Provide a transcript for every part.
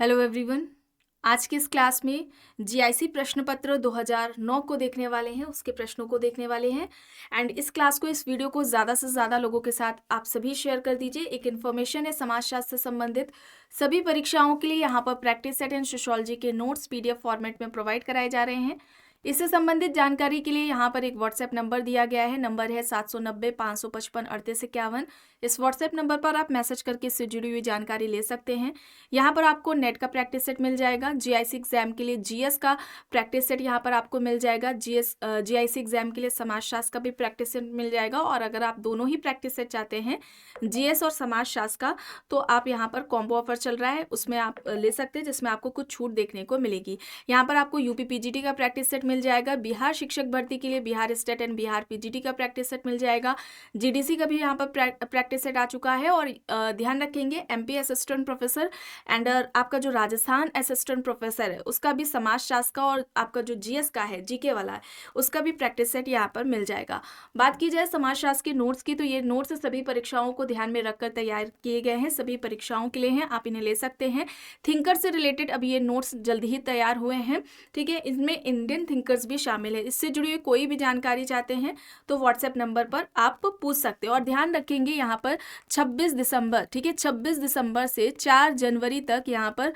Hello everyone. आज की इस क्लास में जीआईसी प्रश्न पत्र 2009 को देखने वाले हैं, उसके प्रश्नों को देखने वाले हैं। एंड इस क्लास को, इस वीडियो को ज़्यादा से ज़्यादा लोगों के साथ आप सभी शेयर कर दीजिए। एक इन्फॉर्मेशन है समाजशास्त्र से संबंधित सभी परीक्षाओं के लिए यहाँ पर प्रैक्टिस सेट एंड सोशियोलॉजी के नोट्स पीडीएफ फॉर्मेट में प्रोवाइड कराए जा रहे हैं। इससे संबंधित जानकारी के लिए यहाँ पर एक व्हाट्सएप नंबर दिया गया है। नंबर है 790-555-3851। इस व्हाट्सएप नंबर पर आप मैसेज करके इससे जुड़ी हुई जानकारी ले सकते हैं। यहाँ पर आपको नेट का प्रैक्टिस सेट मिल जाएगा। जीआईसी एग्जाम के लिए जीएस का प्रैक्टिस सेट यहाँ पर आपको मिल जाएगा। जीआईसी एग्जाम के लिए समाजशास्त्र का भी प्रैक्टिस सेट मिल जाएगा। और अगर आप दोनों ही प्रैक्टिस सेट चाहते हैं, जीएस और समाजशास्त्र का, तो आप यहाँ पर कॉम्बो ऑफर चल रहा है, उसमें आप ले सकते हैं, जिसमें आपको कुछ छूट देखने को मिलेगी। यहाँ पर आपको यूपी पीजीटी का प्रैक्टिस सेट मिल जाएगा। बिहार शिक्षक भर्ती के लिए Bihar state and Bihar PGT का प्रैक्टिस सेट मिल जाएगा। जीडीसी का भी यहाँ पर प्रैक्टिस सेट आ चुका है। और ध्यान रखेंगे, एमपी असिस्टेंट प्रोफेसर एंड आपका जो राजस्थान असिस्टेंट प्रोफेसर है, उसका भी समाजशास्त्र का, और आपका जो जीएस का है, जीके वाला है, उसका भी प्रैक्टिस सेट यहाँ पर मिल जाएगा। बात की जाए समाजशास्त्र के नोट्स की, तो ये नोट्स सभी परीक्षाओं को ध्यान में रखकर तैयार किए गए हैं, सभी परीक्षाओं के लिए हैं, आप इन्हें ले सकते हैं। थिंकर से रिलेटेड अभी ये नोट्स जल्दी ही तैयार हुए हैं, ठीक है। इनमें इंडियन थिंकर्स भी शामिल है। इससे जुड़ी हुई कोई भी जानकारी चाहते हैं तो व्हाट्सएप नंबर पर आप पूछ सकते हो। और ध्यान रखेंगे यहाँ पर 26 दिसंबर, ठीक है, 26 दिसंबर से 4 जनवरी तक यहाँ पर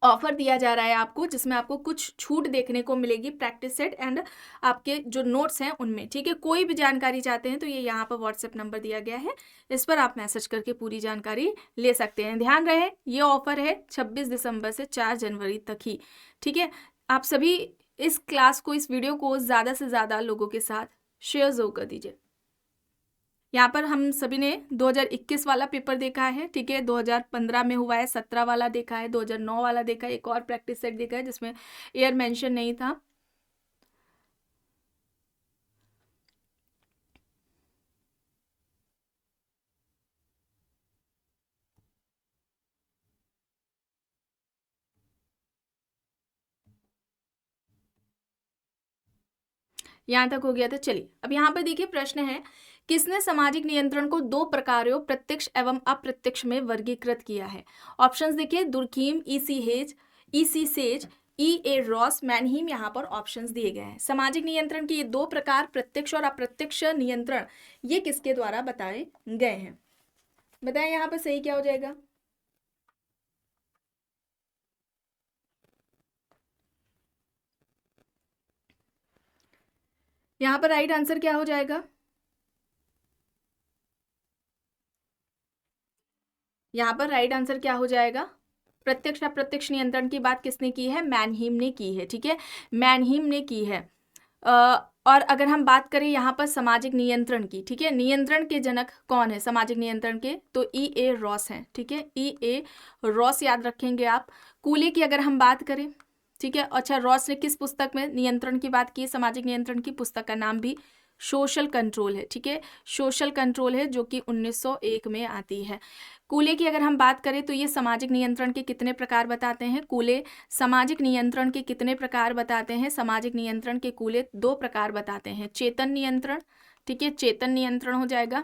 ऑफर दिया जा रहा है आपको, जिसमें आपको कुछ छूट देखने को मिलेगी प्रैक्टिस सेट एंड आपके जो नोट्स हैं उनमें, ठीक है। कोई भी जानकारी चाहते हैं तो ये यहाँ पर व्हाट्सएप नंबर दिया गया है, इस पर आप मैसेज करके पूरी जानकारी ले सकते हैं। ध्यान रहे, ये ऑफर है 26 दिसंबर से 4 जनवरी तक ही, ठीक है। आप सभी इस क्लास को, इस वीडियो को ज़्यादा से ज़्यादा लोगों के साथ शेयर जरूर कर दीजिए। यहाँ पर हम सभी ने 2021 वाला पेपर देखा है, ठीक है, 2015 में हुआ है, 17 वाला देखा है, 2009 वाला देखा है, एक और प्रैक्टिस सेट देखा है जिसमें ईयर मेंशन नहीं था। यहाँ तक हो गया था। चलिए अब यहाँ पर देखिए, प्रश्न है, किसने सामाजिक नियंत्रण को 2 प्रकारों प्रत्यक्ष एवं अप्रत्यक्ष में वर्गीकृत किया है? ऑप्शंस देखिए, दुर्कीम, ईसी सेज, ए रॉस, मैनहीम, यहाँ पर ऑप्शंस दिए गए हैं। सामाजिक नियंत्रण के ये 2 प्रकार, प्रत्यक्ष और अप्रत्यक्ष नियंत्रण, ये किसके द्वारा बताए गए हैं? बताएं यहाँ पर सही क्या हो जाएगा? यहाँ पर राइट आंसर क्या हो जाएगा? यहाँ पर राइट आंसर क्या हो जाएगा? प्रत्यक्ष अप्रत्यक्ष नियंत्रण की बात किसने की है? मैनहीम ने की है, ठीक है, मैनहीम ने की है। और अगर हम बात करें यहाँ पर सामाजिक नियंत्रण की, ठीक है, नियंत्रण के जनक कौन है सामाजिक नियंत्रण के? तो ए रॉस हैं, ठीक है, ए रॉस याद रखेंगे आप। कूले की अगर हम बात करें, ठीक है, अच्छा, रॉस ने किस पुस्तक में नियंत्रण की बात की है? सामाजिक नियंत्रण की पुस्तक का नाम भी सोशल कंट्रोल है, ठीक है, सोशल कंट्रोल है, जो कि 1901 में आती है। कूले की अगर हम बात करें तो ये सामाजिक नियंत्रण के कितने प्रकार बताते हैं? कूले सामाजिक नियंत्रण के कितने प्रकार बताते हैं? सामाजिक नियंत्रण के कूले 2 प्रकार बताते हैं, चेतन नियंत्रण, ठीक है, चेतन नियंत्रण हो जाएगा,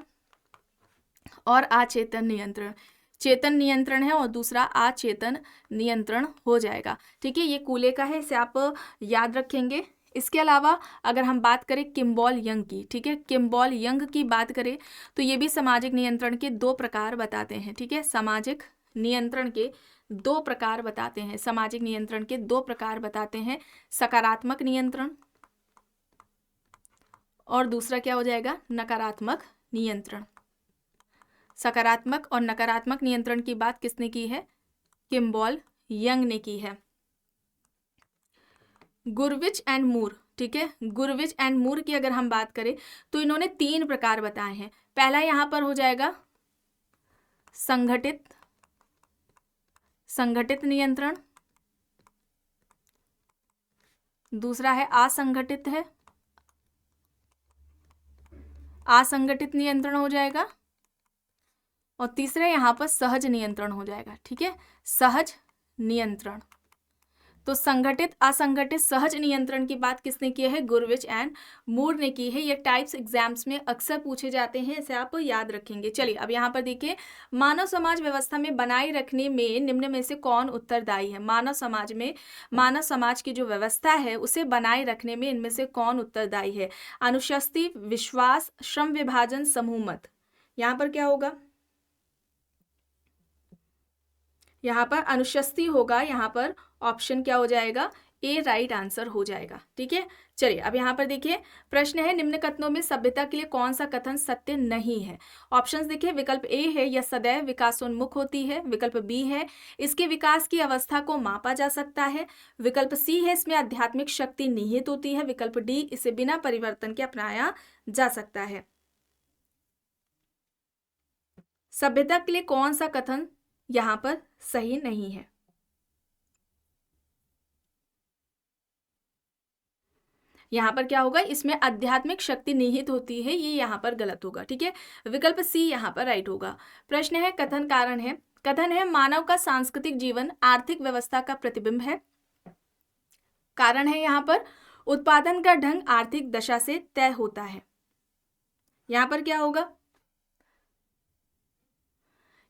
और अचेतन नियंत्रण। चेतन नियंत्रण है और दूसरा अचेतन नियंत्रण हो जाएगा, ठीक है, ये कूले का है, इसे आप याद रखेंगे। इसके अलावा अगर हम बात करें किम्बॉल यंग की, ठीक है, किम्बॉल यंग की बात करें तो ये भी सामाजिक नियंत्रण के 2 प्रकार बताते हैं, ठीक है, सामाजिक नियंत्रण के 2 प्रकार बताते हैं, सामाजिक नियंत्रण के 2 प्रकार बताते हैं, सकारात्मक नियंत्रण और दूसरा क्या हो जाएगा? नकारात्मक नियंत्रण। सकारात्मक और नकारात्मक नियंत्रण की बात किसने की है? किम्बॉल यंग ने की है। गुरविच एंड मूर, ठीक है, गुरविच एंड मूर की अगर हम बात करें तो इन्होंने 3 प्रकार बताए हैं। पहला यहां पर हो जाएगा संगठित नियंत्रण, दूसरा है असंगठित नियंत्रण हो जाएगा, और तीसरा यहां पर सहज नियंत्रण हो जाएगा, ठीक है, सहज नियंत्रण। तो संगठित असंगठित सहज नियंत्रण की बात किसने की है? गुरविच एंड मूर ने की है। ये टाइप्स एग्जाम्स में अक्सर पूछे जाते हैं, इसे आप याद रखेंगे। चलिए अब यहाँ पर देखिए, मानव समाज व्यवस्था में बनाए रखने में निम्न में से कौन उत्तरदायी है? मानव समाज की जो व्यवस्था है उसे बनाए रखने में इनमें से कौन उत्तरदायी है? अनुशस्ति, विश्वास, श्रम विभाजन, समूह मत। यहाँ पर क्या होगा? यहाँ पर अनुशस्ति होगा। यहाँ पर ऑप्शन क्या हो जाएगा? ए राइट आंसर हो जाएगा। ठीक है, चलिए अब यहाँ पर देखिए, प्रश्न है निम्न कथनों में सभ्यता के लिए कौन सा कथन सत्य नहीं है? ऑप्शंस देखिए, विकल्प ए है यह सदैव विकासोन्मुख होती है, विकल्प बी है इसके विकास की अवस्था को मापा जा सकता है, विकल्प सी है इसमें आध्यात्मिक शक्ति निहित होती है, विकल्प डी इसे बिना परिवर्तन के अपनाया जा सकता है। सभ्यता के लिए कौन सा कथन यहाँ पर सही नहीं है? यहाँ पर क्या होगा? इसमें आध्यात्मिक शक्ति निहित होती है, ये यहाँ पर गलत होगा। ठीक है, विकल्प सी यहाँ पर राइट होगा। प्रश्न है कथन कारण है। कथन है मानव का सांस्कृतिक जीवन आर्थिक व्यवस्था का प्रतिबिंब है। कारण है यहाँ पर उत्पादन का ढंग आर्थिक दशा से तय होता है। यहाँ पर क्या होगा?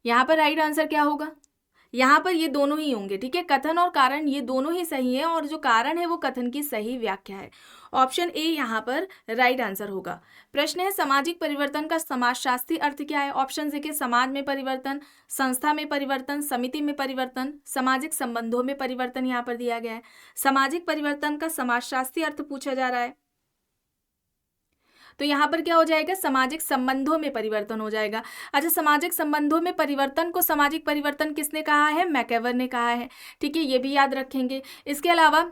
यहाँ पर राइट आंसर क्या होगा? यहाँ पर ये दोनों ही होंगे। ठीक है, कथन और कारण ये दोनों ही सही है, और जो कारण है वो कथन की सही व्याख्या है। ऑप्शन ए यहाँ पर राइट आंसर होगा। प्रश्न है सामाजिक परिवर्तन का समाजशास्त्री अर्थ क्या है? ऑप्शन देखिए, समाज में परिवर्तन, संस्था में परिवर्तन, समिति में परिवर्तन, सामाजिक संबंधों में परिवर्तन यहाँ पर दिया गया है। सामाजिक परिवर्तन का समाजशास्त्री अर्थ पूछा जा रहा है, तो यहाँ पर क्या हो जाएगा? सामाजिक संबंधों में परिवर्तन हो जाएगा। अच्छा, सामाजिक संबंधों में परिवर्तन को सामाजिक परिवर्तन किसने कहा है? मैकेवर ने कहा है। ठीक है, ये भी याद रखेंगे। इसके अलावा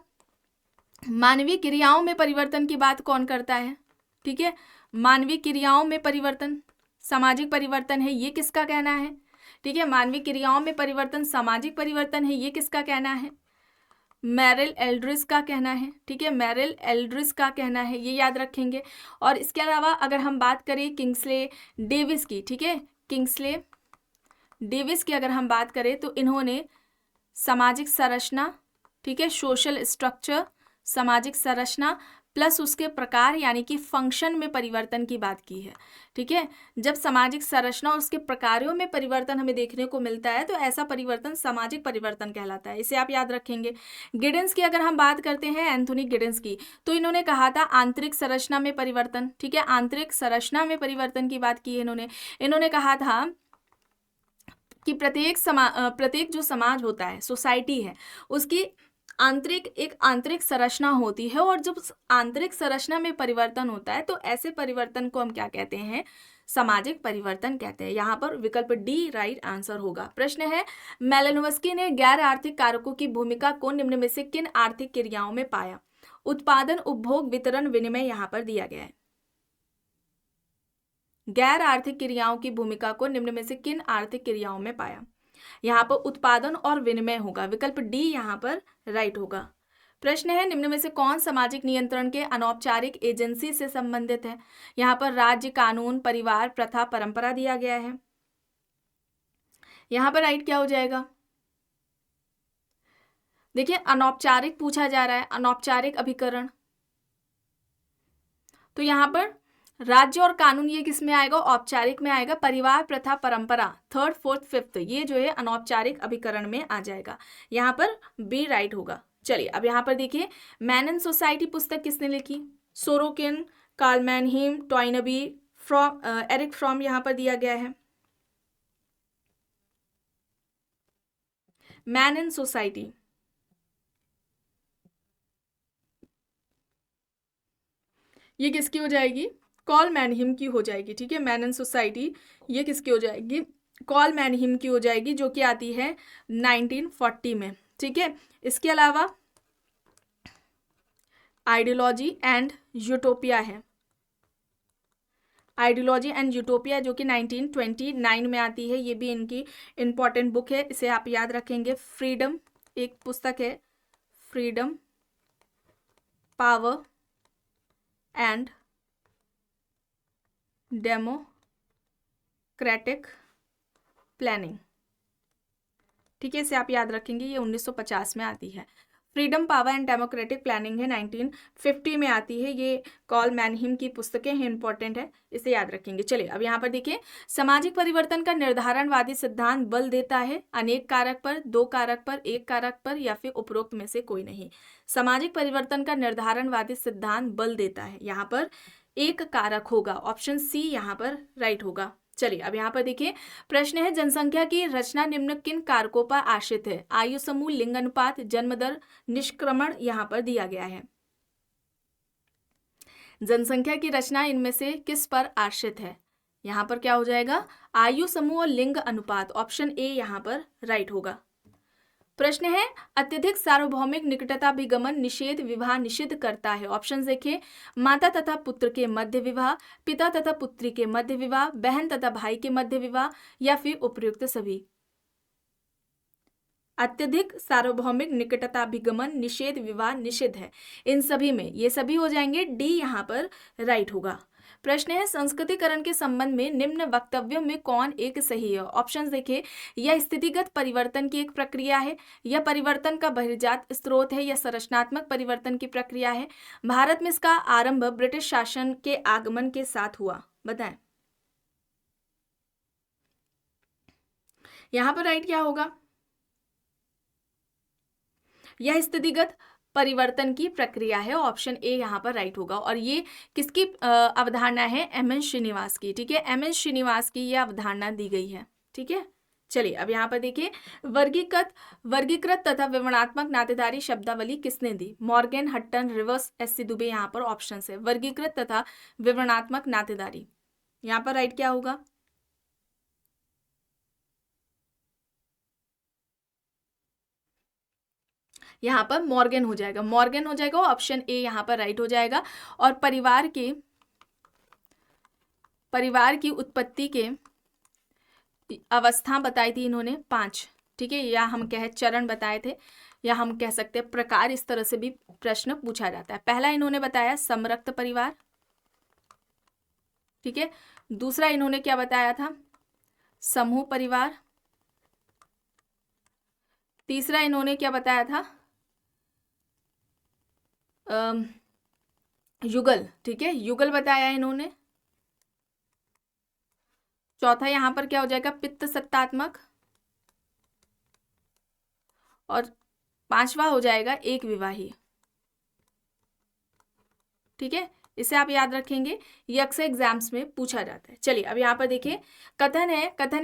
मानवीय क्रियाओं में परिवर्तन की बात कौन करता है? ठीक है, मानवीय क्रियाओं में परिवर्तन सामाजिक परिवर्तन है, ये किसका कहना है? ठीक है, मानवीय क्रियाओं में परिवर्तन सामाजिक परिवर्तन है, ये किसका कहना है? मेरिल एल्ड्रिस का कहना है। ठीक है, मेरिल एल्ड्रिस का कहना है, ये याद रखेंगे। और इसके अलावा अगर हम बात करें किंग्सले डेविस की, ठीक है, किंग्सले डेविस की अगर हम बात करें तो इन्होंने सामाजिक संरचना, ठीक है, सोशल स्ट्रक्चर, सामाजिक संरचना प्लस उसके प्रकार यानी कि फंक्शन में परिवर्तन की बात की है। ठीक है, जब सामाजिक संरचना और उसके प्रकारों में परिवर्तन हमें देखने को मिलता है तो ऐसा परिवर्तन सामाजिक परिवर्तन कहलाता है, इसे आप याद रखेंगे। गिडेंस की अगर हम बात करते हैं, एंथोनी गिडेंस की, तो इन्होंने कहा था आंतरिक संरचना में परिवर्तन। ठीक है, आंतरिक संरचना में परिवर्तन की बात की है इन्होंने कहा था कि प्रत्येक जो समाज होता है, सोसाइटी है, उसकी एक आंतरिक संरचना होती है, और जब आंतरिक संरचना में परिवर्तन होता है तो ऐसे परिवर्तन को हम क्या कहते हैं? सामाजिक परिवर्तन कहते हैं। यहाँ पर विकल्प डी राइट आंसर होगा। प्रश्न है मेलिनोव्स्की ने गैर आर्थिक कारकों की भूमिका को निम्न में से किन आर्थिक क्रियाओं में पाया? उत्पादन, उपभोग, वितरण, विनिमय यहाँ पर दिया गया है। गैर आर्थिक क्रियाओं की भूमिका को निम्न में से किन आर्थिक क्रियाओं में पाया? यहाँ पर उत्पादन और विनिमय होगा, विकल्प डी यहाँ पर राइट होगा। प्रश्न है निम्न में से कौन सामाजिक नियंत्रण के अनौपचारिक एजेंसी से संबंधित है? यहाँ पर राज्य, कानून, परिवार, प्रथा, परंपरा दिया गया है। यहाँ पर राइट क्या हो जाएगा? देखिए, अनौपचारिक पूछा जा रहा है, अनौपचारिक अभिकरण, तो यहाँ पर राज्य और कानून ये किस में आएगा? औपचारिक में आएगा। परिवार, प्रथा, परंपरा, थर्ड, फोर्थ, फिफ्थ, ये जो है अनौपचारिक अभिकरण में आ जाएगा। यहाँ पर बी राइट होगा। चलिए अब यहाँ पर देखिए, मैन एंड सोसाइटी पुस्तक किसने लिखी? Sorokin, Karl Mannheim, Toynbee, Erich Fromm यहाँ पर दिया गया है। मैन एंड सोसाइटी, ये किसकी हो जाएगी? कार्ल मैनहीम की हो जाएगी। ठीक है, मैन एंड सोसाइटी ये किसकी हो जाएगी? कार्ल मैनहीम की हो जाएगी, जो कि आती है 1940 में। ठीक है, इसके अलावा आइडियोलॉजी एंड यूटोपिया है, आइडियोलॉजी एंड यूटोपिया जो कि 1929 में आती है, ये भी इनकी इंपॉर्टेंट बुक है, इसे आप याद रखेंगे। फ्रीडम एक पुस्तक है, freedom, power and democratic planning. ठीक है, इसे आप याद रखेंगे, ये 1950 में आती है। Freedom, power and democratic planning है, 1950 में आती है। ये कॉल मैनहिम की पुस्तकें हैं, इंपॉर्टेंट है, इसे याद रखेंगे। चलिए अब यहाँ पर देखिए, सामाजिक परिवर्तन का निर्धारणवादी सिद्धांत बल देता है अनेक कारक पर, दो कारक पर, एक कारक पर, या फिर उपरोक्त में से कोई नहीं। सामाजिक परिवर्तन का निर्धारणवादी सिद्धांत बल देता है, यहाँ पर एक कारक होगा, ऑप्शन सी यहाँ पर राइट होगा। चलिए अब यहाँ पर देखिए, प्रश्न है जनसंख्या की रचना निम्न किन कारकों पर आश्रित है? आयु समूह, लिंग अनुपात, जन्म दर, निष्क्रमण यहाँ पर दिया गया है। जनसंख्या की रचना इनमें से किस पर आश्रित है? यहाँ पर क्या हो जाएगा? आयु समूह और लिंग अनुपात, ऑप्शन ए यहाँ पर राइट होगा। प्रश्न है अत्यधिक सार्वभौमिक निकटताभिगमन निषेध विवाह निषिद्ध करता है। ऑप्शन देखिए, माता तथा पुत्र के मध्य विवाह, पिता तथा पुत्री के मध्य विवाह, बहन तथा भाई के मध्य विवाह, या फिर उपयुक्त सभी। अत्यधिक सार्वभौमिक निकटताभिगमन निषेध विवाह निषिद्ध है, इन सभी में ये सभी हो जाएंगे, डी यहाँ पर राइट होगा। प्रश्न है संस्कृतिकरण के संबंध में निम्न वक्तव्यों में कौन एक सही है? ऑप्शंस देखिए, यह स्थितिगत परिवर्तन की एक प्रक्रिया है, यह परिवर्तन का बहिर्जात स्रोत है, या संरचनात्मक परिवर्तन की प्रक्रिया है, भारत में इसका आरंभ ब्रिटिश शासन के आगमन के साथ हुआ। बताएं यहाँ पर राइट क्या होगा? यह स्थितिगत परिवर्तन की प्रक्रिया है, ऑप्शन ए यहाँ पर राइट होगा। और ये किसकी अवधारणा है? एम एन श्रीनिवास की। ठीक है, एम एन श्रीनिवास की यह अवधारणा दी गई है। ठीक है, चलिए अब यहाँ पर देखिए, वर्गीकृत तथा विवरणात्मक नातेदारी शब्दावली किसने दी? Morgan, Hutton, Rivers, SC. Dube यहाँ पर ऑप्शन है। वर्गीकृत तथा विवरणात्मक नातेदारी, यहाँ पर राइट क्या होगा? यहाँ पर मॉर्गन हो जाएगा, मॉर्गन हो जाएगा, ऑप्शन ए यहाँ पर राइट हो जाएगा। और परिवार की उत्पत्ति के अवस्था बताई थी इन्होंने 5। ठीक है, या हम कहे चरण बताए थे, या हम कह सकते हैं प्रकार, इस तरह से भी प्रश्न पूछा जाता है। पहला इन्होंने बताया समरक्त परिवार। ठीक है, दूसरा इन्होंने क्या बताया था? समूह परिवार। तीसरा इन्होंने क्या बताया था? युगल। ठीक है, युगल बताया इन्होंने। चौथा यहां पर क्या हो जाएगा? पित्त सत्तात्मक। और पांचवा हो जाएगा एक विवाही। ठीक है, इसे आप याद रखेंगे, ये अक्सर एग्जाम्स में पूछा जाता है। चलिए अब यहाँ पर देखिए, कथन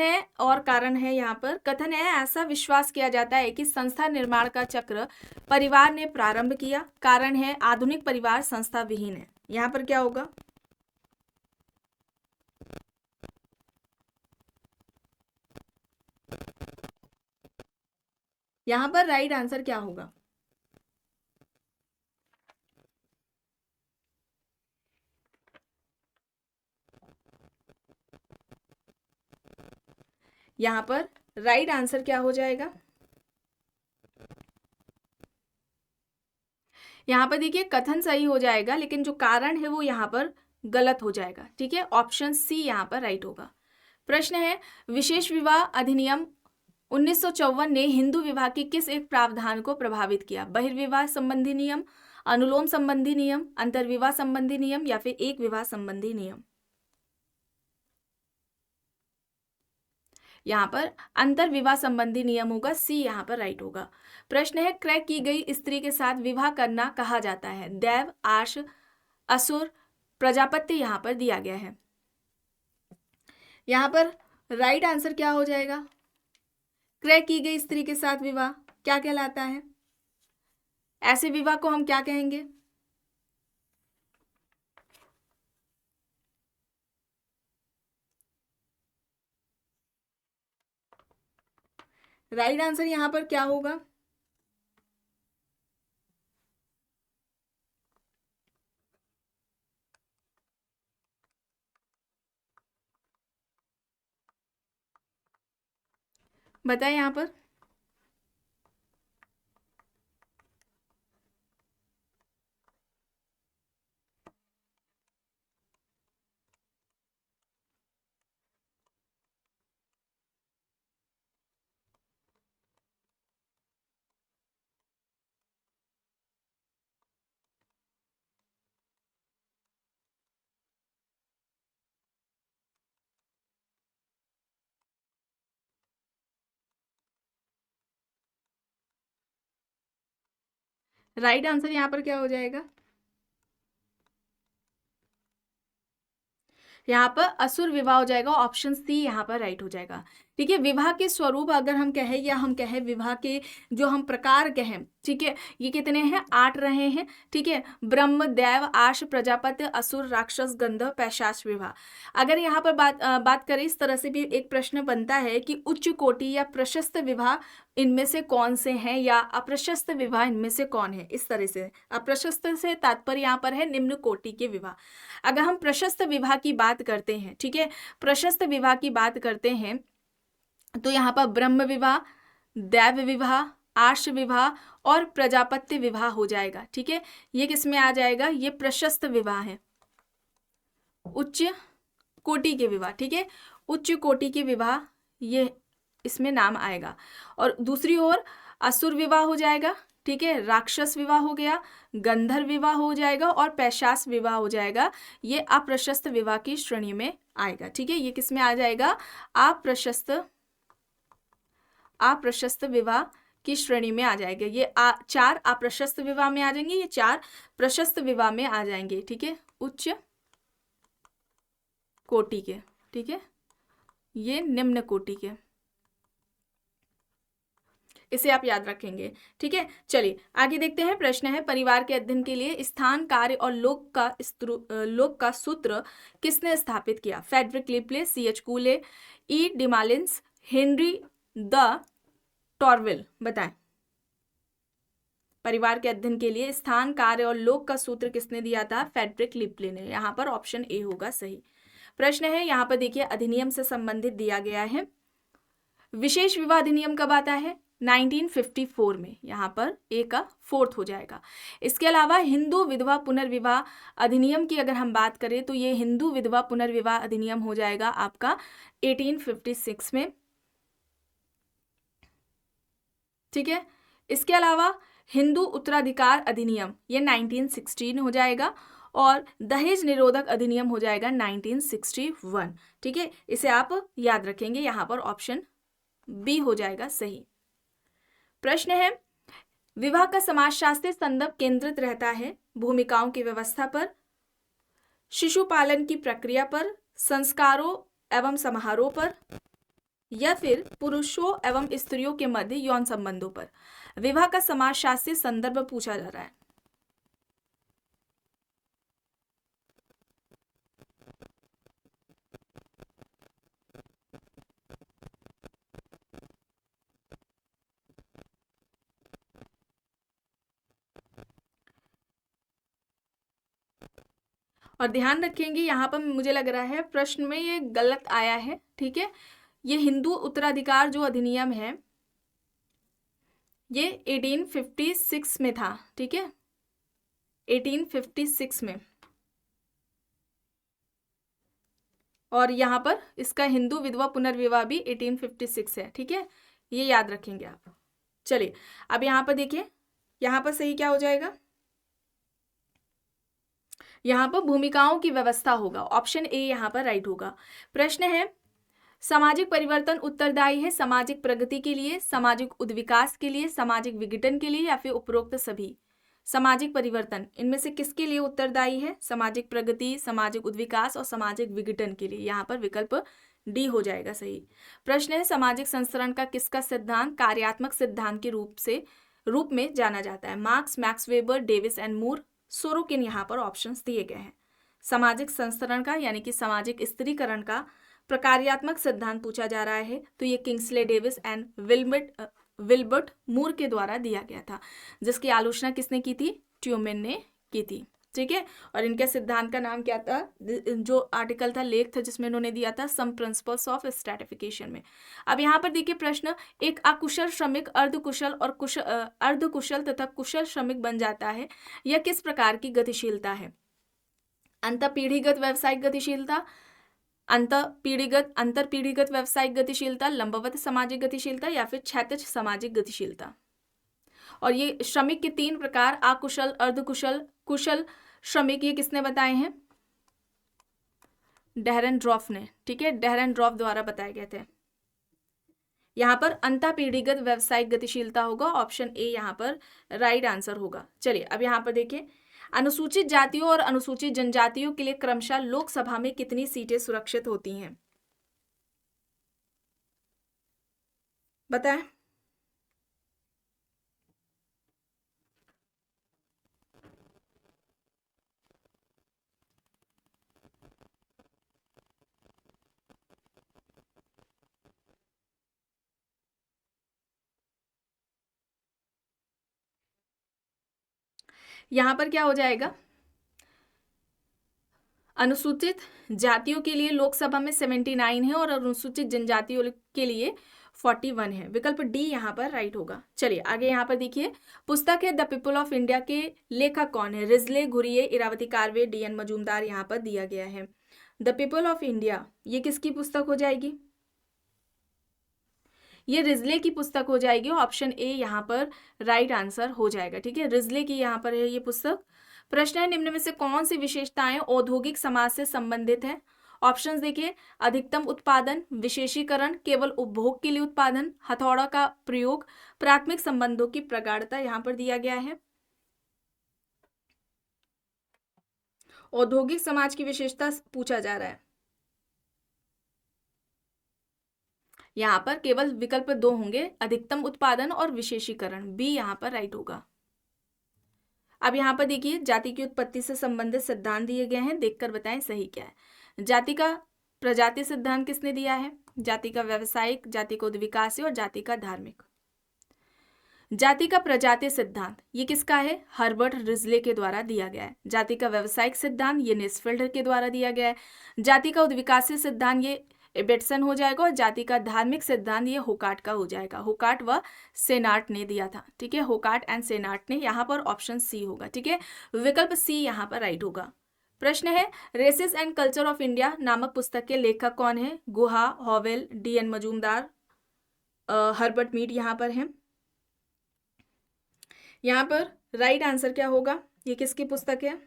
है और कारण है। यहाँ पर कथन है, ऐसा विश्वास किया जाता है कि संस्था निर्माण का चक्र परिवार ने प्रारंभ किया। कारण है, आधुनिक परिवार संस्था विहीन है। यहाँ पर क्या होगा? यहाँ पर राइट आंसर क्या होगा? यहाँ पर राइट आंसर क्या हो जाएगा? यहाँ पर देखिए, कथन सही हो जाएगा, लेकिन जो कारण है वो यहाँ पर गलत हो जाएगा। ठीक है, ऑप्शन सी यहाँ पर राइट होगा। प्रश्न है, विशेष विवाह अधिनियम 1954 ने हिंदू विवाह के किस एक प्रावधान को प्रभावित किया? बहिर्विवाह संबंधी नियम, अनुलोम संबंधी नियम, अंतर्विवाह संबंधी नियम, या फिर एक विवाह संबंधी नियम? यहाँ पर अंतर्विवाह संबंधी नियम होगा, सी यहाँ पर राइट होगा। प्रश्न है, क्रय की गई स्त्री के साथ विवाह करना कहा जाता है? दैव, आश, असुर, प्रजापत्य यहाँ पर दिया गया है। यहाँ पर राइट आंसर क्या हो जाएगा? क्रय की गई स्त्री के साथ विवाह क्या कहलाता है? ऐसे विवाह को हम क्या कहेंगे? राइट आंसर यहाँ पर क्या होगा? बताए यहाँ पर। राइट आंसर यहाँ पर क्या हो जाएगा? यहाँ पर असुर विवाह हो जाएगा, ऑप्शन सी यहाँ पर राइट हो जाएगा। ठीक है, विवाह के स्वरूप अगर हम कहें या हम कहें विवाह के जो हम प्रकार कहें, ठीक है, ये कितने हैं? 8 रहे हैं। ठीक है, ब्रह्म, दैव, आश, प्रजापति, असुर, राक्षस, गंधर्व, पैशाच विवाह। अगर यहाँ पर बात करें, इस तरह से भी एक प्रश्न बनता है कि उच्च कोटि या प्रशस्त विवाह इनमें से कौन से हैं, या अप्रशस्त विवाह इनमें से कौन है। इस तरह से अप्रशस्त से तात्पर्य यहाँ पर है निम्न कोटि के विवाह। अगर हम प्रशस्त विवाह की बात करते हैं, ठीक है, प्रशस्त विवाह की बात करते हैं, तो यहाँ पर ब्रह्म विवाह, दैव विवाह, आर्ष विवाह और प्रजापत्य विवाह हो जाएगा। ठीक है, ये किस में आ जाएगा? ये प्रशस्त विवाह है, उच्च कोटि के विवाह। ठीक है, उच्च कोटि के विवाह ये इसमें नाम आएगा। और दूसरी ओर असुर विवाह हो जाएगा, ठीक है, राक्षस विवाह हो गया, गंधर्व विवाह हो जाएगा और पैशाच विवाह हो जाएगा। ये अप्रशस्त विवाह की श्रेणी में आएगा। ठीक है, ये किस में आ जाएगा? अप्रशस्त विवाह की श्रेणी में आ जाएगा। ये 4 अप्रशस्त विवाह में आ जाएंगे, ये 4 प्रशस्त विवाह में आ जाएंगे। ठीक है, उच्च कोटि के, ठीक है, ये निम्न कोटि के, इसे आप याद रखेंगे। ठीक है, चलिए आगे देखते हैं। प्रश्न है, परिवार के अध्ययन के लिए स्थान, कार्य और लोक का सूत्र किसने स्थापित किया? Frederic Le Play, C.H. Cooley, E. Demolins, Henri de Tourville. बताएं। परिवार के अध्ययन के लिए स्थान, कार्य और लोक का सूत्र किसने दिया था? फ्रेडरिक लिपले ने। यहाँ पर ऑप्शन ए होगा सही। प्रश्न है, यहाँ पर देखिए, अधिनियम से संबंधित दिया गया है। विशेष विवाह अधिनियम कब आता है? 1954 में। यहाँ पर ए का 4th हो जाएगा। इसके अलावा हिंदू विधवा पुनर्विवाह अधिनियम की अगर हम बात करें तो ये हिंदू विधवा पुनर्विवाह अधिनियम हो जाएगा आपका 1856 में। ठीक है, इसके अलावा हिंदू उत्तराधिकार अधिनियम ये 1916 हो जाएगा और दहेज निरोधक अधिनियम हो जाएगा 1961। ठीक है, इसे आप याद रखेंगे। यहाँ पर ऑप्शन बी हो जाएगा सही। प्रश्न है, विवाह का समाजशास्त्रीय संदर्भ केंद्रित रहता है भूमिकाओं की व्यवस्था पर, शिशुपालन की प्रक्रिया पर, संस्कारों एवं समारोह पर, या फिर पुरुषों एवं स्त्रियों के मध्य यौन संबंधों पर। विवाह का समाजशास्त्रीय संदर्भ पूछा जा रहा है। और ध्यान रखेंगे, यहाँ पर मुझे लग रहा है प्रश्न में ये गलत आया है। ठीक है, ये हिंदू उत्तराधिकार जो अधिनियम है ये 1856 में था। ठीक है, 1856 में, और यहाँ पर इसका हिंदू विधवा पुनर्विवाह भी 1856 है। ठीक है, ये याद रखेंगे आप। चलिए अब यहाँ पर देखिए, यहाँ पर सही क्या हो जाएगा? यहाँ पर भूमिकाओं की व्यवस्था होगा, ऑप्शन ए यहाँ पर राइट होगा। प्रश्न है, सामाजिक परिवर्तन उत्तरदायी है सामाजिक प्रगति के लिए, सामाजिक उद्विकास के लिए, सामाजिक विघटन के लिए, या फिर उपरोक्त सभी? सामाजिक परिवर्तन इनमें से किसके लिए उत्तरदायी है? सामाजिक प्रगति, सामाजिक उद्विकास और सामाजिक विघटन के लिए। यहाँ पर विकल्प डी हो जाएगा सही। प्रश्न है, सामाजिक संस्करण का किसका सिद्धांत कार्यात्मक सिद्धांत के रूप में जाना जाता है? Marx, Max Weber, Davis and Moore, Sorokin. यहाँ पर ऑप्शंस दिए गए हैं। सामाजिक संस्करण का यानी कि सामाजिक स्त्रीकरण का प्रकार्यात्मक सिद्धांत पूछा जा रहा है तो ये किंग्सले डेविस एंड विल्बर्ट मूर के द्वारा दिया गया था, जिसकी आलोचना किसने की थी? ट्यूमेन ने की थी। ठीक है, और इनके सिद्धांत का नाम क्या था? जो आर्टिकल था, लेख था, जिसमें इन्होंने दिया था सम प्रिंसिपल्स ऑफ स्ट्रैटिफिकेशन में। अब यहाँ पर देखिए प्रश्न, एक अकुशल श्रमिक अर्धकुशल और अर्धकुशल तथा कुशल श्रमिक बन जाता है, यह किस प्रकार की गतिशीलता है? अंतःपीढ़ीगत व्यावसायिक गतिशीलता, अंतरपीढ़ीगत व्यावसायिक गतिशीलता, लंबवत सामाजिक गतिशीलता, या फिर क्षैतिज सामाजिक गतिशीलता। और ये श्रमिक के 3 प्रकार, अकुशल, अर्धकुशल, कुशल श्रमिक, ये किसने बताए हैं? डेहरनड्रॉफ ने। ठीक है, डेहरनड्रॉफ द्वारा बताए गए थे। यहाँ पर अंतःपीढ़ीगत व्यावसायिक गतिशीलता होगा, ऑप्शन ए यहाँ पर राइट आंसर होगा। चलिए अब यहाँ पर देखिए, अनुसूचित जातियों और अनुसूचित जनजातियों के लिए क्रमशः लोकसभा में कितनी सीटें सुरक्षित होती हैं, बताएं। यहां पर क्या हो जाएगा, अनुसूचित जातियों के लिए लोकसभा में 79 है और अनुसूचित जनजातियों के लिए 41 है। विकल्प डी यहाँ पर राइट होगा। चलिए आगे यहाँ पर देखिए, पुस्तक है द पीपल ऑफ इंडिया के लेखक कौन है, रिजले, घुरिये, इरावती कार्वे, डी.एन. मजूमदार यहाँ पर दिया गया है। द पीपल ऑफ इंडिया ये किसकी पुस्तक हो जाएगी, ये रिजले की पुस्तक हो जाएगी, ऑप्शन ए यहाँ पर राइट आंसर हो जाएगा। ठीक है, रिजले की यहाँ पर है ये पुस्तक। प्रश्न है, निम्न में से कौन सी विशेषताएं औद्योगिक समाज से संबंधित है। ऑप्शंस देखिए, अधिकतम उत्पादन, विशेषीकरण, केवल उपभोग के लिए उत्पादन, हथौड़ा का प्रयोग, प्राथमिक संबंधों की प्रगाढ़ता यहाँ पर दिया गया है। औद्योगिक समाज की विशेषता पूछा जा रहा है, यहाँ पर केवल विकल्प 2 होंगे, अधिकतम उत्पादन और विशेषीकरण, बी यहाँ पर राइट होगा। अब यहाँ पर देखिए, जाति की उत्पत्ति से संबंधित सिद्धांत दिए गए हैं, देखकर बताएं सही क्या है। जाति का प्रजाति सिद्धांत किसने दिया है, जाति का व्यावसायिक, जाति का उद्विकासी और जाति का धार्मिक। जाति का प्रजाति सिद्धांत ये किसका है, हर्बर्ट रिजले के द्वारा दिया गया है। जाति का व्यावसायिक सिद्धांत ये नेस्फेल्ड के द्वारा दिया गया है। जाति का उद्विकासी सिद्धांत ये एबेटसन हो जाएगा और जाति का धार्मिक सिद्धांत ये होकार्ट का हो जाएगा। होकार्ट व सेनार्ट ने दिया था। ठीक है, होकार्ट एंड सेनार्ट ने, यहाँ पर ऑप्शन सी होगा। ठीक है, विकल्प सी यहाँ पर राइट होगा। प्रश्न है, races and culture of India नामक पुस्तक के लेखक कौन है, Guha, Howell, DN. Majumdar, Herbert Mead यहाँ पर है। यहाँ पर राइट आंसर क्या होगा, ये किसकी पुस्तक है,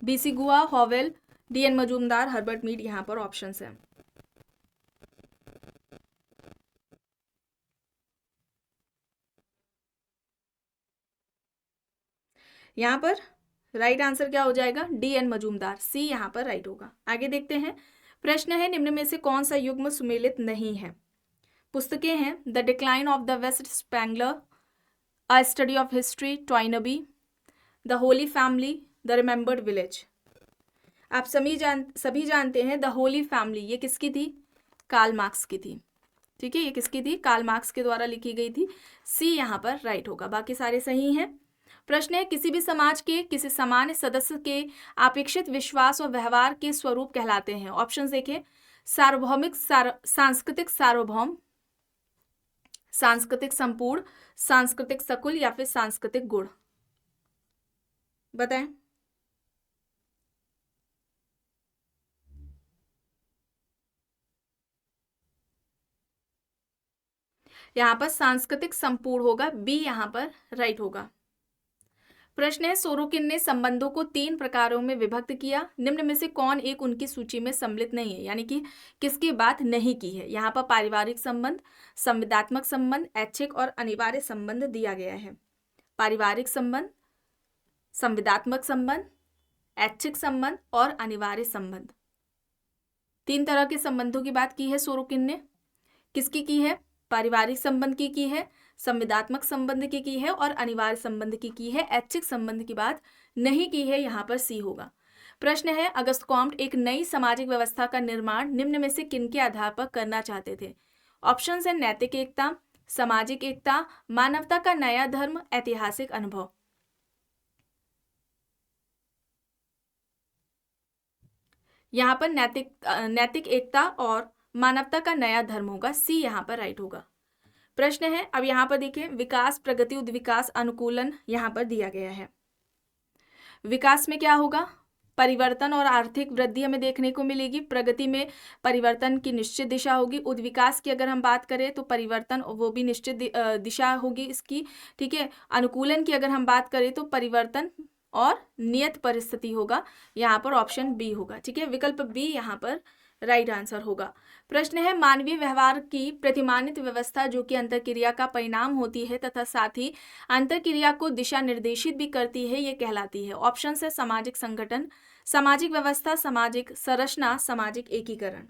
BC Guha, Howell, DN. Majumdar, Herbert Mead यहाँ पर ऑप्शंस हैं। यहाँ पर राइट आंसर क्या हो जाएगा, डी.एन. मजूमदार, सी यहाँ पर राइट होगा। आगे देखते हैं, प्रश्न है, निम्न में से कौन सा युग्म सुमेलित नहीं है। पुस्तकें हैं the decline of the West Spengler, a study of history, Toynbee, the holy family, the remembered village. आप सभी जानते हैं द होली फैमिली ये किसकी थी, कार्ल मार्क्स की थी। ठीक है, ये किसकी थी, कार्ल मार्क्स के द्वारा लिखी गई थी। सी यहाँ पर राइट होगा, बाकी सारे सही हैं। प्रश्न है, किसी भी समाज के किसी सामान्य सदस्य के अपेक्षित विश्वास और व्यवहार के स्वरूप कहलाते हैं। ऑप्शंस देखिए, सार्वभौमिक, सांस्कृतिक सार्वभौम, सांस्कृतिक संपूर्ण, सांस्कृतिक सकुल या फिर सांस्कृतिक गुण, बताएं। यहाँ पर सांस्कृतिक संपूर्ण होगा, बी यहाँ पर राइट होगा। प्रश्न है, सोरोकिन ने संबंधों को 3 प्रकारों में विभक्त किया, निम्न में से कौन एक उनकी सूची में सम्मिलित नहीं है, यानी कि किसकी बात नहीं की है। यहाँ पर पारिवारिक संबंध, संविदात्मक संबंध, ऐच्छिक और अनिवार्य संबंध दिया गया है। पारिवारिक संबंध, संविदात्मक संबंध, ऐच्छिक संबंध और अनिवार्य संबंध, 3 तरह के संबंधों की बात की है सोरोकिन ने। किसकी की है, पारिवारिक संबंध की है, संविदात्मक संबंध की है और अनिवार्य संबंध की है। ऐच्छिक संबंध की बात नहीं की है, यहाँ पर सी होगा। प्रश्न है, अगस्त कॉम्ट एक नई सामाजिक व्यवस्था का निर्माण निम्न में से किनके आधार पर करना चाहते थे। ऑप्शंस है, नैतिक एकता, सामाजिक एकता, मानवता का नया धर्म, ऐतिहासिक अनुभव। यहाँ पर नैतिक एकता और मानवता का नया धर्म होगा, सी यहाँ पर राइट होगा। प्रश्न है, अब यहाँ पर देखिए, विकास, प्रगति, उद्विकास, अनुकूलन यहाँ पर दिया गया है। विकास में क्या होगा, परिवर्तन और आर्थिक वृद्धि हमें देखने को मिलेगी। प्रगति में परिवर्तन की निश्चित दिशा होगी। उद्विकास की अगर हम बात करें तो परिवर्तन वो भी निश्चित दिशा होगी इसकी। ठीक है, अनुकूलन की अगर हम बात करें तो परिवर्तन और नियत परिस्थिति होगा, यहाँ पर ऑप्शन बी होगा। ठीक है, विकल्प बी यहाँ पर राइट आंसर होगा। प्रश्न है, मानवीय व्यवहार की प्रतिमानित व्यवस्था जो कि अंतरक्रिया का परिणाम होती है तथा साथ ही अंतरक्रिया को दिशा निर्देशित भी करती है, ये कहलाती है। ऑप्शन है सामाजिक संगठन, सामाजिक व्यवस्था, सामाजिक संरचना, सामाजिक एकीकरण।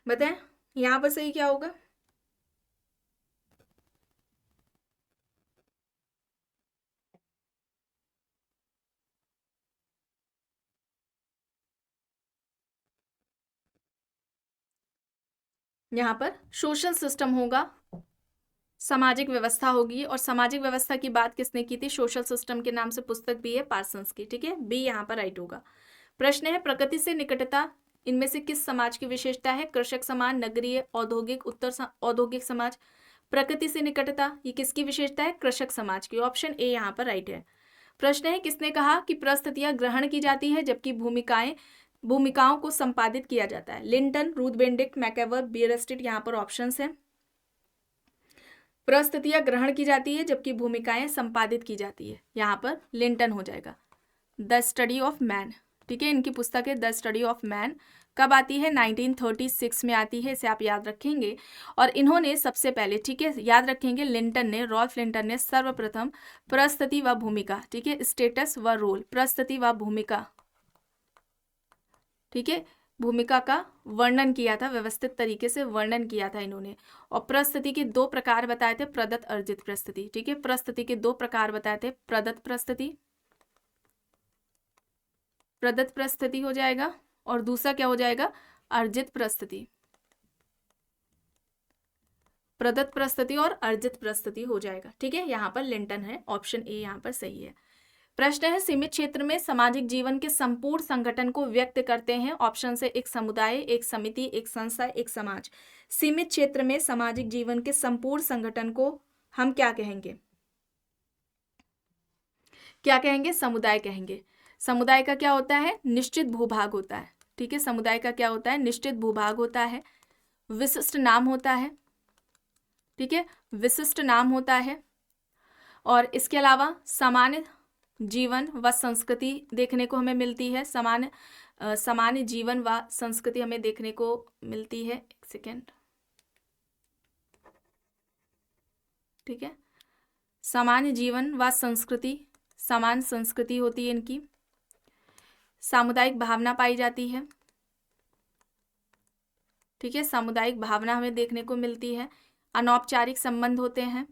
बताएं यहाँ पर सही क्या होगा। यहाँ पर सोशल सिस्टम होगा, सामाजिक व्यवस्था होगी, और सामाजिक व्यवस्था की बात किसने की थी, सोशल सिस्टम के नाम से पुस्तक भी है पार्सन्स की। ठीक है, बी यहाँ पर राइट होगा। प्रश्न है, प्रकृति से निकटता इनमें से किस समाज की विशेषता है, कृषक समाज, नगरीय, औद्योगिक, औद्योगिक समाज। प्रकृति से निकटता ये किसकी विशेषता है, कृषक समाज की। ऑप्शन ए यहाँ पर राइट है। प्रश्न है, किसने कहा कि परिस्थितियां ग्रहण की जाती है जबकि भूमिकाओं को संपादित किया जाता है। Linton, Ruth Benedict, MacIver, Bierstedt. यहाँ पर ऑप्शंस हैं। परिस्थितियां ग्रहण की जाती है जबकि भूमिकाएं संपादित की जाती है, यहाँ पर लिंटन हो जाएगा। The study of man. ठीक है, इनकी पुस्तक है द स्टडी ऑफ मैन। कब आती है, 1936 में आती है, इसे आप याद रखेंगे। और इन्होंने सबसे पहले, ठीक है याद रखेंगे, लिंटन ने, रॉल्फ लिंटन ने सर्वप्रथम परिस्थिति व भूमिका, ठीक है, स्टेटस व रोल, परिस्थिति व भूमिका, ठीक है, भूमिका का वर्णन किया था, व्यवस्थित तरीके से वर्णन किया था इन्होंने। और परिस्थिति के दो प्रकार बताए थे, प्रदत्त, अर्जित परिस्थिति। ठीक है, परिस्थिति के दो प्रकार बताए थे, प्रदत्त परिस्थिति, प्रदत्त परिस्थिति हो जाएगा, और दूसरा क्या हो जाएगा, अर्जित परिस्थिति। प्रदत्त परिस्थिति और अर्जित परिस्थिति हो जाएगा। ठीक है, यहाँ पर लिंटन है, ऑप्शन ए यहाँ पर सही है। प्रश्न है, सीमित क्षेत्र में सामाजिक जीवन के संपूर्ण संगठन को व्यक्त करते हैं। ऑप्शन से एक समुदाय, एक समिति, एक संस्था, एक समाज। सीमित क्षेत्र में सामाजिक जीवन के संपूर्ण संगठन को हम क्या कहेंगे, क्या कहेंगे, समुदाय कहेंगे। समुदाय का क्या होता है, निश्चित भूभाग होता है। ठीक है, समुदाय का क्या होता है, निश्चित भूभाग होता है, विशिष्ट नाम होता है। ठीक है, विशिष्ट नाम होता है, और इसके अलावा सामान्य जीवन व संस्कृति देखने को हमें मिलती है। सामान्य जीवन व संस्कृति हमें देखने को मिलती है। एक सेकेंड, ठीक है, सामान्य जीवन व संस्कृति, समान संस्कृति होती है इनकी। सामुदायिक भावना पाई जाती है। ठीक है, सामुदायिक भावना हमें देखने को मिलती है। अनौपचारिक संबंध होते हैं,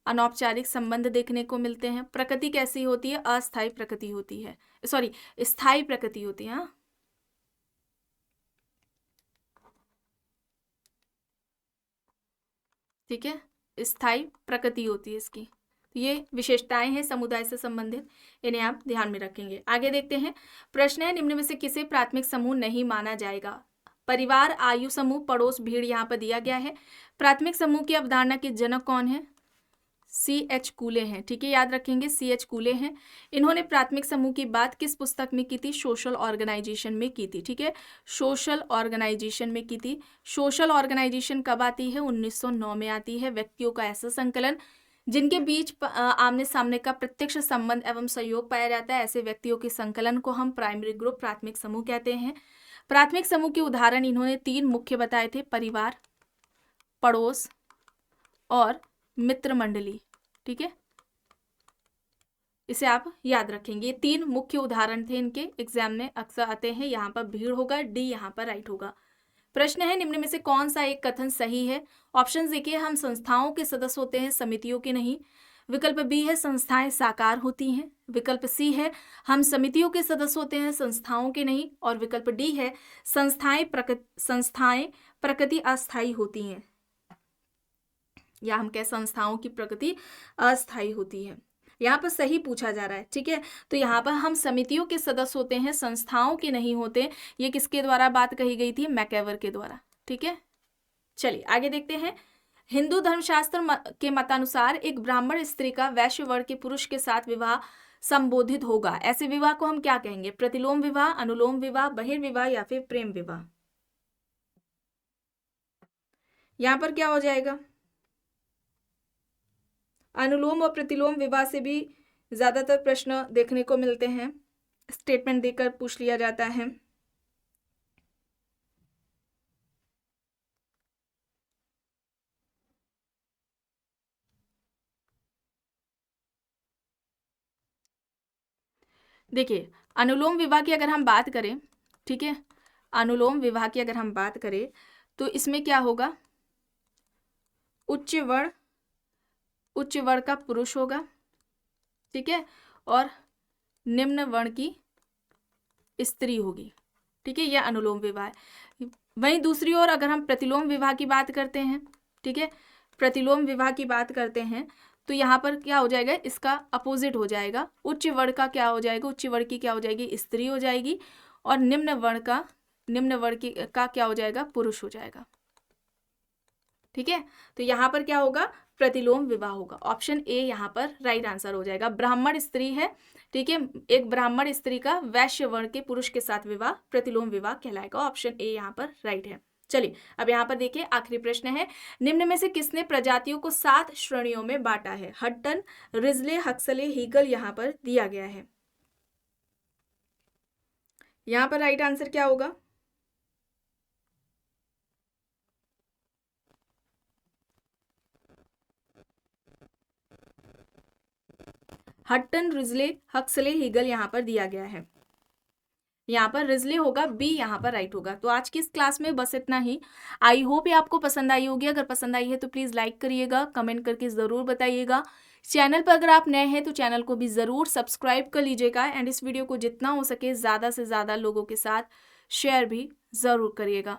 अनौपचारिक संबंध देखने को मिलते हैं। प्रकृति कैसी होती है, अस्थायी प्रकृति होती है, सॉरी स्थायी प्रकृति होती है। ठीक है, स्थायी प्रकृति होती है इसकी। ये विशेषताएं हैं समुदाय से संबंधित, इन्हें आप ध्यान में रखेंगे। आगे देखते हैं। प्रश्न है, निम्न में से किसे प्राथमिक समूह नहीं माना जाएगा। परिवार, आयु समूह, पड़ोस, भीड़ यहाँ पर दिया गया है। प्राथमिक समूह की अवधारणा के जनक कौन है, C.H. कूले हैं। ठीक है, याद रखेंगे, C.H. कूले हैं। इन्होंने प्राथमिक समूह की बात किस पुस्तक में की थी, सोशल ऑर्गेनाइजेशन में की थी। ठीक है, सोशल ऑर्गेनाइजेशन में की थी। सोशल ऑर्गेनाइजेशन कब आती है, 1909 में आती है। व्यक्तियों का ऐसा संकलन जिनके बीच आमने सामने का प्रत्यक्ष संबंध एवं सहयोग पाया जाता है, ऐसे व्यक्तियों के संकलन को हम प्राइमरी ग्रुप, प्राथमिक समूह कहते हैं। प्राथमिक समूह के उदाहरण इन्होंने 3 मुख्य बताए थे, परिवार, पड़ोस और मित्र मंडली। ठीक है, इसे आप याद रखेंगे। ये 3 मुख्य उदाहरण थे इनके, एग्जाम में अक्सर आते हैं। यहाँ पर भीड़ होगा, डी यहाँ पर राइट होगा। प्रश्न है, निम्न में से कौन सा एक कथन सही है। ऑप्शन देखिए, हम संस्थाओं के सदस्य होते हैं, समितियों के नहीं। विकल्प बी है, संस्थाएं साकार होती हैं। विकल्प सी है, हम समितियों के सदस्य होते हैं, संस्थाओं के नहीं। और विकल्प डी है, संस्थाएं प्रकृति अस्थायी होती हैं, या हम कह संस्थाओं की प्रकृति अस्थायी होती है। यहाँ पर सही पूछा जा रहा है। ठीक है, तो यहाँ पर हम समितियों के सदस्य होते हैं, संस्थाओं के नहीं होते। ये किसके द्वारा बात कही गई थी, मैकएवर के द्वारा। ठीक है, चलिए आगे देखते हैं। हिंदू धर्मशास्त्र के मतानुसार एक ब्राह्मण स्त्री का वैश्य वर्ग के पुरुष के साथ विवाह संबोधित होगा। ऐसे विवाह को हम क्या कहेंगे? प्रतिलोम विवाह, अनुलोम विवाह, बहिर्विवाह या फिर प्रेम विवाह। यहां पर क्या हो जाएगा? अनुलोम और प्रतिलोम विवाह से भी ज्यादातर प्रश्न देखने को मिलते हैं, स्टेटमेंट देकर पूछ लिया जाता है। देखिए, अनुलोम विवाह की अगर हम बात करें, ठीक है, अनुलोम विवाह की अगर हम बात करें तो इसमें क्या होगा? उच्च वर्ण का पुरुष होगा, ठीक है, और निम्न वर्ण की स्त्री होगी, ठीक है, यह अनुलोम विवाह है। वहीं दूसरी ओर अगर हम प्रतिलोम विवाह की बात करते हैं, ठीक है, प्रतिलोम विवाह की बात करते हैं तो यहाँ पर क्या हो जाएगा? इसका अपोजिट हो जाएगा। उच्च वर्ण का क्या हो जाएगा? उच्च वर्ण की क्या हो जाएगी? स्त्री हो जाएगी, और निम्न वर्ण का क्या हो जाएगा? पुरुष हो जाएगा, ठीक है। तो यहाँ पर क्या होगा? प्रतिलोम विवाह होगा। ऑप्शन ए यहाँ पर राइट आंसर हो जाएगा। ब्राह्मण स्त्री है, ठीक है, एक ब्राह्मण स्त्री का वैश्य वर्ण के पुरुष के साथ विवाह प्रतिलोम विवाह कहलाएगा। ऑप्शन ए यहाँ पर राइट है। चलिए अब यहाँ पर देखिए, आखिरी प्रश्न है, निम्न में से किसने प्रजातियों को 7 श्रेणियों में बांटा है? हट्टन, रिजले, हक्सले, हीगल यहाँ पर दिया गया है। यहाँ पर राइट आंसर क्या होगा? हट्टन, रिजले, हक्सले, हीगल यहाँ पर दिया गया है। यहाँ पर रिजले होगा, बी यहाँ पर राइट होगा। तो आज की इस क्लास में बस इतना ही। आई होप ये आपको पसंद आई होगी। अगर पसंद आई है तो प्लीज़ लाइक करिएगा, कमेंट करके ज़रूर बताइएगा। चैनल पर अगर आप नए हैं तो चैनल को भी ज़रूर सब्सक्राइब कर लीजिएगा, एंड इस वीडियो को जितना हो सके ज़्यादा से ज़्यादा लोगों के साथ शेयर भी ज़रूर करिएगा।